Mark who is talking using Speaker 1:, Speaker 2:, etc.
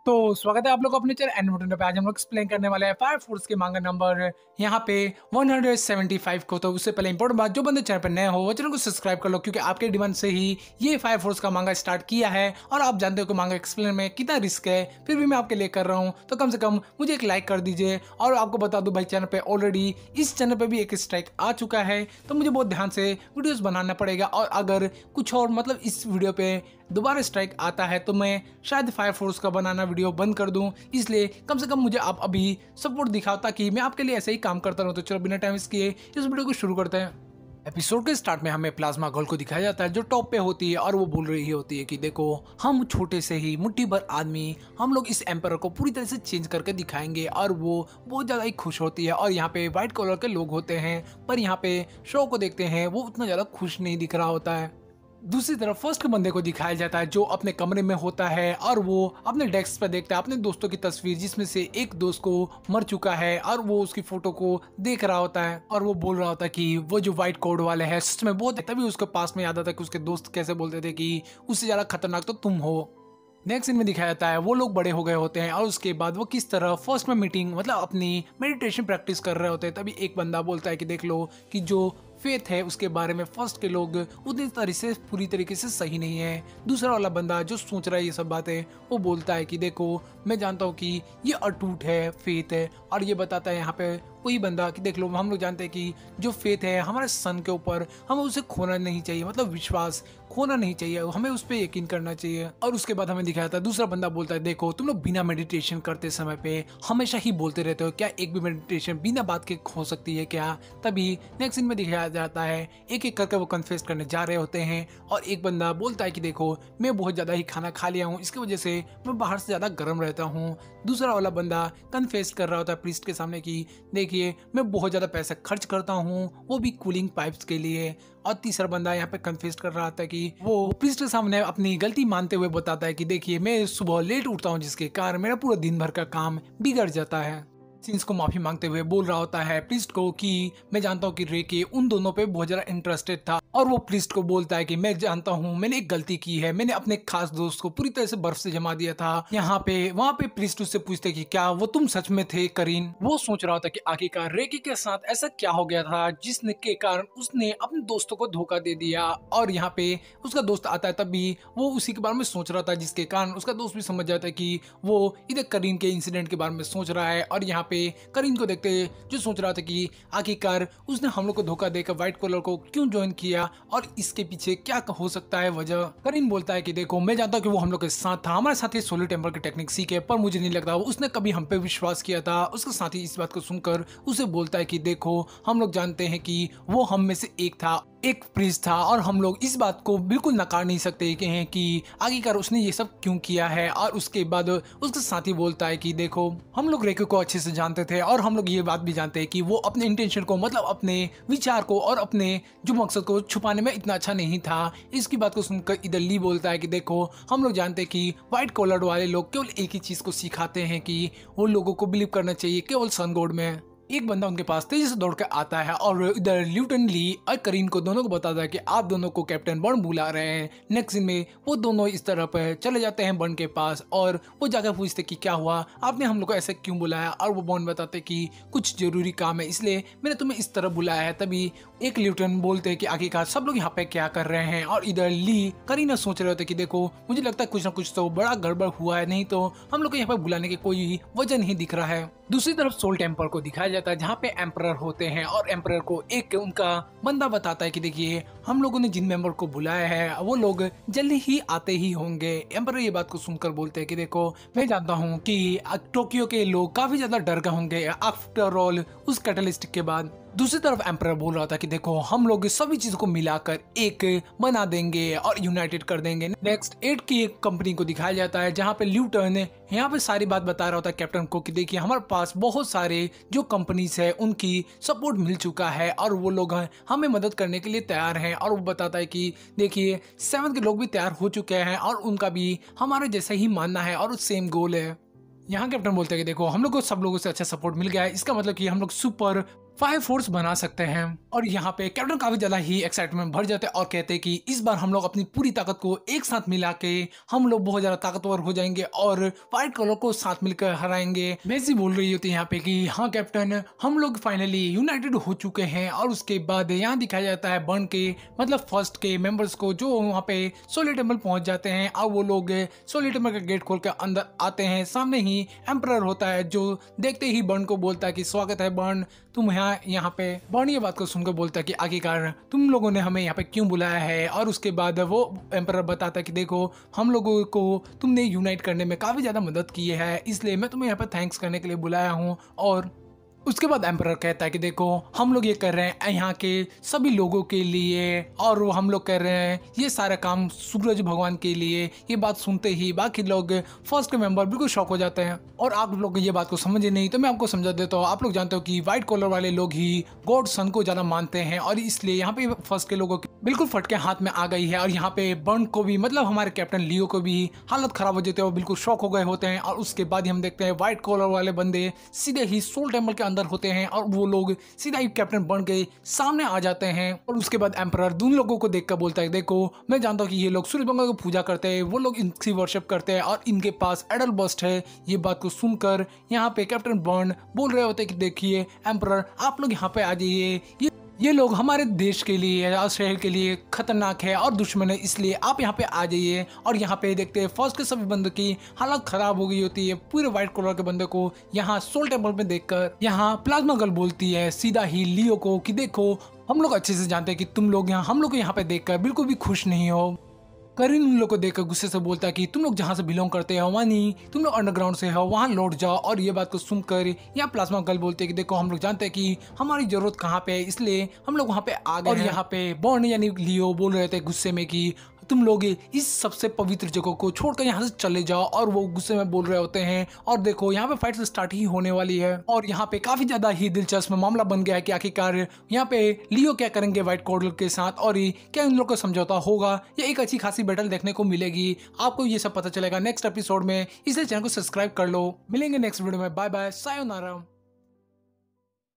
Speaker 1: तो स्वागत है आप लोग को अपने चैनल एनिमेटेड पे। आज हम लोग एक्सप्लेन करने वाले हैं फायर फोर्स के मांगा नंबर यहाँ पे 175 को। तो उससे पहले इंपॉर्टेंट बात, जो बंदे चैनल पर नए हो वो चैनल को सब्सक्राइब कर लो, क्योंकि आपके डिमांड से ही ये फायर फोर्स का मांगा स्टार्ट किया है। और आप जानते हो कि मांगा एक्सप्लेन में कितना रिस्क है, फिर भी मैं आपके लिए कर रहा हूँ। तो कम से कम मुझे एक लाइक कर दीजिए। और आपको बता दूं भाई, चैनल पे ऑलरेडी इस चैनल पे भी एक स्ट्राइक आ चुका है, तो मुझे बहुत ध्यान से वीडियोस बनाना पड़ेगा। और अगर कुछ और मतलब इस वीडियो पे दोबारा स्ट्राइक आता है तो मैं शायद फायर फोर्स का बनाना वीडियो बंद कर दूं। इसलिए कम से कम मुझे आप अभी सपोर्ट दिखाओ, ताकि मैं आपके लिए ऐसे ही काम करता रहूं। तो चलो बिना टाइम किए इस वीडियो को शुरू करते हैं। एपिसोड के स्टार्ट में हमें प्लाज्मा गर्ल को दिखाया जाता है, जो टॉप पे होती है और वो बोल रही होती है कि देखो, हम छोटे से ही मुट्ठी भर आदमी हम लोग इस एम्पायर को पूरी तरह से चेंज करके दिखाएंगे। और वो बहुत ज़्यादा ही खुश होती है। और यहाँ पे व्हाइट कलर के लोग होते हैं, पर यहाँ पे शो को देखते हैं वो उतना ज़्यादा खुश नहीं दिख रहा होता है। दूसरी तरफ फर्स्ट बंदे को दिखाया जाता है, जो अपने कमरे में होता है और वो अपने डेस्क पर देखता है अपने दोस्तों की तस्वीर, जिसमें से एक दोस्त को मर चुका है। और वो उसकी फोटो को देख रहा होता है और वो बोल रहा होता है कि वो जो व्हाइट कोड वाले हैं सच में बहुत है। तभी उसके पास में याद आता है कि उसके दोस्त कैसे बोलते थे कि उससे ज्यादा खतरनाक तो तुम हो। नेक्स्ट सीन में दिखाया जाता है वो लोग बड़े हो गए होते हैं, और उसके बाद वो किस तरह फर्स्ट में मीटिंग मतलब अपनी मेडिटेशन प्रैक्टिस कर रहे होते हैं। तभी एक बंदा बोलता है कि देख लो कि जो फेथ है उसके बारे में फर्स्ट के लोग उतनी तरह से पूरी तरीके से सही नहीं है। दूसरा वाला बंदा जो सोच रहा है ये सब बातें, वो बोलता है कि देखो, मैं जानता हूँ कि ये अटूट है, फेथ है। और ये बताता है यहाँ पे वही बंदा कि देख लो, हम लोग जानते हैं कि जो फेथ है हमारे सन के ऊपर, हमें उसे खोना नहीं चाहिए, मतलब विश्वास खोना नहीं चाहिए, हमें उस पर यकीन करना चाहिए। और उसके बाद हमें दिखाया था दूसरा बंदा बोलता है देखो, तुम लोग बिना मेडिटेशन करते समय पे हमेशा ही बोलते रहते हो, क्या एक भी मेडिटेशन बिना बात के हो सकती है क्या? तभी नेक्स्ट सीन में दिखाया जाता है एक एक करके वो कन्फेस करने जा रहे होते हैं। और एक बंदा बोलता है कि देखो, मैं बहुत ज्यादा ही खाना खा लिया हूँ, इसकी वजह से मैं बाहर से ज्यादा गर्म रहता हूँ। दूसरा वाला बंदा कन्फेस कर रहा होता है प्रीस्ट के सामने कि देखिए, मैं बहुत ज्यादा पैसा खर्च करता हूँ, वो भी कूलिंग पाइप्स के लिए। और तीसरा बंदा यहाँ पे कन्फेस कर रहा था कि वो प्रीस्ट के सामने अपनी गलती मानते हुए बताता है कि देखिए, मैं सुबह लेट उठता हूँ, जिसके कारण मेरा पूरा दिन भर का काम बिगड़ जाता है। सिंस को माफी मांगते हुए बोल रहा होता है प्रीस्ट को कि मैं जानता हूँ कि रेके उन दोनों पे बहुत ज्यादा इंटरेस्टेड था। और वो प्रीस्ट को बोलता है कि मैं जानता हूँ मैंने एक गलती की है, मैंने अपने खास दोस्त को पूरी तरह से बर्फ से जमा दिया था। यहाँ पे वहाँ पे प्रीस्ट उससे पूछते कि क्या वो तुम सच में थे करीन? वो सोच रहा था कि आखिरकार रेके के साथ ऐसा क्या हो गया था जिसने के कारण उसने अपने दोस्तों को धोखा दे दिया। और यहाँ पे उसका दोस्त आता है, तब भी वो उसी के बारे में सोच रहा था, जिसके कारण उसका दोस्त भी समझ जाता है कि वो इधर करीन के इंसिडेंट के बारे में सोच रहा है। और यहाँ पे करीन को देखते जो सोच रहा था कि आखिरकार उसने हम लोग को धोखा देकर व्हाइट कलर को क्यों ज्वाइन किया और इसके पीछे क्या हो सकता है वजह। करीन बोलता है कि देखो, मैं जानता हूँ कि वो हम लोग के साथ था, हमारे साथ ही सोलर टेम्पर की टेक्निक सीखे, पर मुझे नहीं लगता उसने कभी हम पे विश्वास किया था। उसका साथी इस बात को सुनकर उसे बोलता है कि देखो, हम लोग जानते हैं कि वो हम में से एक था, एक प्रीस्ट था, और हम लोग इस बात को बिल्कुल नकार नहीं सकते कि आखिरकार उसने ये सब क्यों किया है। और उसके बाद उसका साथी बोलता है कि देखो, हम लोग रेको को अच्छे से जानते थे, और हम लोग ये बात भी जानते हैं कि वो अपने इंटेंशन को मतलब अपने विचार को और अपने जो मकसद को छुपाने में इतना अच्छा नहीं था। इसकी बात को सुनकर इधर ली बोलता है कि देखो, हम लोग जानते हैं कि व्हाइट कॉलर वाले लोग केवल एक ही चीज को सिखाते हैं कि वो लोगों को बिलीव करना चाहिए केवल सन गॉड में। एक बंदा उनके पास तेजी से दौड़ कर आता है और इधर ल्यूटन ली और करीन को दोनों को बताता है कि आप दोनों को कैप्टन बर्न बुला रहे हैं। नेक्स्ट सीन में वो दोनों इस तरफ चले जाते हैं बर्न के पास, और वो जाकर पूछते कि क्या हुआ, आपने हम लोग को ऐसे क्यों बुलाया। और वो बर्न बताते कि कुछ जरूरी काम है, इसलिए मैंने तुम्हें इस तरफ बुलाया है। तभी एक ल्यूटन बोलते हैं कि आखिरकार सब लोग यहाँ पे क्या कर रहे हैं। और इधर ली करीना सोच रहे होते कि देखो, मुझे लगता है कुछ ना कुछ तो बड़ा गड़बड़ हुआ है, नहीं तो हम लोग को यहाँ पे बुलाने की कोई वजह नहीं दिख रहा है। दूसरी तरफ सोल टेम्पर को दिखाया जाता है, जहाँ पे एम्परर होते हैं, और एम्परर को एक उनका बंदा बताता है कि देखिए, हम लोगों ने जिन मेंबर को बुलाया है वो लोग जल्दी ही आते ही होंगे। एम्परर ये बात को सुनकर बोलते हैं कि देखो, मैं जानता हूँ कि टोक्यो के लोग काफी ज्यादा डर गए होंगे आफ्टर ऑल उस कैटलिस्ट के बाद। दूसरी तरफ एम्परर बोल रहा था कि देखो, हम लोग सभी चीजों को मिलाकर एक बना देंगे और यूनाइटेड कर देंगे। नेक्स्ट 8 की एक कंपनी को दिखाया जाता है, जहाँ पे ल्यूटन यहाँ पे सारी बात बता रहा होता है कैप्टन को कि देखिए, हमारे पास बहुत सारे जो कंपनीज है उनकी सपोर्ट मिल चुका है और वो लोग हमें मदद करने के लिए तैयार हैं। और वो बताता है कि देखिए, 7 के लोग भी तैयार हो चुके हैं और उनका भी हमारे जैसा ही मानना है और सेम गोल है। यहाँ कैप्टन बोलते हैं कि देखो, हम लोग को सब लोगों से अच्छा सपोर्ट मिल गया है, इसका मतलब कि हम लोग सुपर फायर फोर्स बना सकते हैं। और यहाँ पे कैप्टन काफी ज्यादा ही एक्साइटमेंट भर जाते हैं और कहते हैं कि इस बार हम लोग अपनी पूरी ताकत को एक साथ मिला के हम लोग बहुत ज्यादा ताकतवर हो जाएंगे और व्हाइट कलर को साथ मिलकर हराएंगे। मेसी बोल रही होती है यहाँ पे कि हाँ कैप्टन, हम लोग फाइनली यूनाइटेड हो चुके हैं। और उसके बाद यहाँ दिखाया जाता है बर्न के मतलब फर्स्ट के मेंबर्स को जो वहाँ पे सोलर टेम्पल पहुंच जाते हैं और वो लोग सोलर टेम्पल का गेट खोल कर अंदर आते हैं। सामने ही एम्परर होता है जो देखते ही बर्न को बोलता है कि स्वागत है बर्न, तुम यहाँ पे। बर्न ये बात को सुनकर बोलता है कि आखिरकार तुम लोगों ने हमें यहाँ पे क्यों बुलाया है। और उसके बाद वो एम्परर बताता है कि देखो, हम लोगों को तुमने यूनाइट करने में काफी ज्यादा मदद की है, इसलिए मैं तुम्हें यहाँ पे थैंक्स करने के लिए बुलाया हूँ। और उसके बाद एम्परर कहता है कि देखो, हम लोग ये कर रहे हैं यहाँ के सभी लोगों के लिए और हम लोग कर रहे हैं ये सारा काम सूरज भगवान के लिए। ये बात सुनते ही बाकी लोग फर्स्ट के मेंबर बिल्कुल शॉक हो जाते हैं। और आप लोग ये बात को समझे नहीं तो मैं आपको समझा देता हूँ। आप लोग जानते हो कि व्हाइट कॉलर वाले लोग ही गॉड सन को ज्यादा मानते हैं और इसलिए यहाँ पे फर्स्ट के लोगों की बिल्कुल फटके हाथ में आ गई है। और यहाँ पे बर्न को भी मतलब हमारे कैप्टन लियो को भी हालत खराब हो जाती है और बिल्कुल शॉक हो गए होते हैं। और उसके बाद हम देखते हैं व्हाइट कॉलर वाले बंदे सीधे ही सोल टेम्पल के अंदर होते हैं और वो लोग सीधा ही कैप्टन बर्न के सामने आ जाते हैं। और उसके बाद एम्परर उन लोगों को देखकर बोलता है, देखो मैं जानता हूँ कि ये लोग सूर्य भगवान को पूजा करते हैं, वो लोग इनकी वर्शिप करते हैं और इनके पास एडल बस्ट है। ये बात को सुनकर यहाँ पे कैप्टन बर्न बोल रहे होते हैं कि देखिए एम्परर, आप लोग यहाँ पे आ जाइए, ये लोग हमारे देश के लिए और शहर के लिए खतरनाक है और दुश्मन है, इसलिए आप यहाँ पे आ जाइए। और यहाँ पे देखते हैं फर्स्ट के सभी बंदों की हालत खराब हो गई होती है पूरे व्हाइट कलर के बंदे को यहाँ सोल टेम्पल में देखकर। यहाँ प्लाज्मा गर्ल बोलती है सीधा ही लियो को कि देखो, हम लोग अच्छे से जानते हैं कि तुम लोग यहाँ हम लोग को यहाँ पे देखकर बिल्कुल भी खुश नहीं हो। करीन उन लोग को देखकर गुस्से से बोलता है कि तुम लोग जहाँ से बिलोंग करते हो वहाँ नहीं, तुम लोग अंडरग्राउंड से हो, वहाँ लौट जाओ। और ये बात को सुनकर यहाँ प्लाज्मा गर्ल बोलते हैं कि देखो, हम लोग जानते हैं कि हमारी जरूरत कहाँ पे है, इसलिए हम लोग वहाँ पे आ गए। और यहाँ पे बॉर्न यानी लियो बोल रहे थे गुस्से में कि तुम लोग इस सबसे पवित्र जगह को छोड़कर यहाँ से चले जाओ। और वो गुस्से में बोल रहे होते हैं। और देखो, यहाँ पे फाइट स्टार्ट ही होने वाली है और यहाँ पे काफी ज्यादा ही दिलचस्प मामला बन गया है कि आखिरकार यहाँ पे लियो क्या करेंगे व्हाइट कॉर्डल के साथ और क्या इन लोग का समझौता होगा। ये एक अच्छी खासी बैटल देखने को मिलेगी, आपको ये सब पता चलेगा नेक्स्ट एपिसोड में, इसलिए चैनल को सब्सक्राइब कर लो। मिलेंगे नेक्स्ट वीडियो में, बाय बाय, सायोनारा।